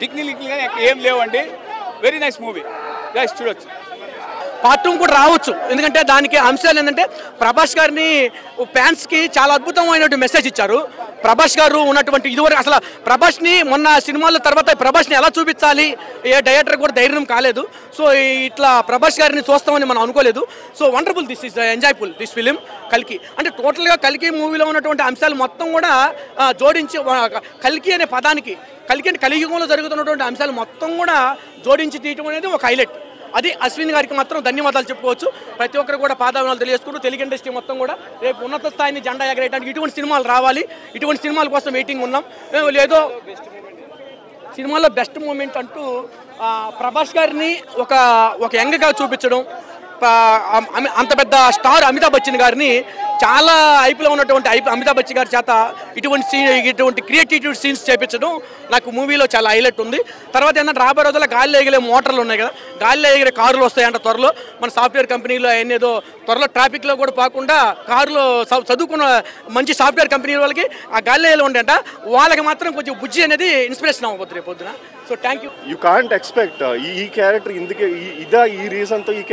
డిగ్నిలింగ్గా ఏం లేవండి. Very nice movie, guys చూడొచ్చు. పార్ట్ 2 కూడా రావచ్చు. ఎందుకంటే దానికి అంశాలు ఏంటంటే ప్రభాస్ గారిని ఫ్యాన్స్కి చాలా అద్భుతమైనటువంటి మెసేజ్ ఇచ్చారు. ప్రభాస్ గారు ఉన్నటువంటి ఇదివరకు అసలు ప్రభాస్ని మొన్న సినిమాల తర్వాత ప్రభాస్ని ఎలా చూపించాలి ఏ డైరెక్టర్ కూడా ధైర్యం కాలేదు. సో ఇట్లా ప్రభాస్ గారిని చూస్తామని మనం అనుకోలేదు. So wonderful, this is enjoyful this film కల్కి. అంటే టోటల్గా కల్కి మూవీలో ఉన్నటువంటి అంశాలు మొత్తం కూడా జోడించి కల్కి అనే పదానికి కల్కి అంటే కలియుగంలో జరుగుతున్నటువంటి అంశాలు మొత్తం కూడా జోడించి తీయటం అనేది ఒక హైలైట్. అది అశ్విన్ గారికి మాత్రం ధన్యవాదాలు చెప్పుకోవచ్చు. ప్రతి ఒక్కరు కూడా పాదాభివందనాలు తెలియజేసుకుంటూ తెలుగు ఇండస్ట్రీ మొత్తం కూడా రేపు ఉన్నత స్థాయిని జెండా ఎగరేయడానికి ఇటువంటి సినిమాలు రావాలి. ఇటువంటి సినిమాల కోసం వెయిటింగ్ ఉన్నాం. లేదో సినిమాలో బెస్ట్ మూమెంట్ అంటూ ప్రభాస్ గారిని ఒక యంగ్గా చూపించడం, అంత పెద్ద స్టార్ అమితాబ్ బచ్చన్ గారిని చాలా ఐపీలో ఉన్నటువంటి అమితాబ్ బచ్చన్ గారి చేత ఇటువంటి క్రియేటివ్ సీన్స్ చేపించడం నాకు మూవీలో చాలా హైలైట్ ఉంది. తర్వాత ఏంటంటే రాబోయే రోజుల్లో గాలిలో ఎగిరే మోటార్లు ఉన్నాయి కదా, గాలిలో ఎగిరే కారులు వస్తాయంట త్వరలో. మన సాఫ్ట్వేర్ కంపెనీలో ఏదో త్వరలో ట్రాఫిక్లో కూడా పోకుండా కారులో చదువుకున్న మంచి సాఫ్ట్వేర్ కంపెనీ వాళ్ళకి ఆ గాలిలో ఉండేంట వాళ్ళకి మాత్రం కొంచెం బుజ్జి అనేది ఇన్స్పిరేషన్ అవ్వబోతుంది రేపు పొద్దున. So thank you. You can't expect ఈ క్యారెక్టర్ ఇందుకే ఈ రీజన్తో ఈ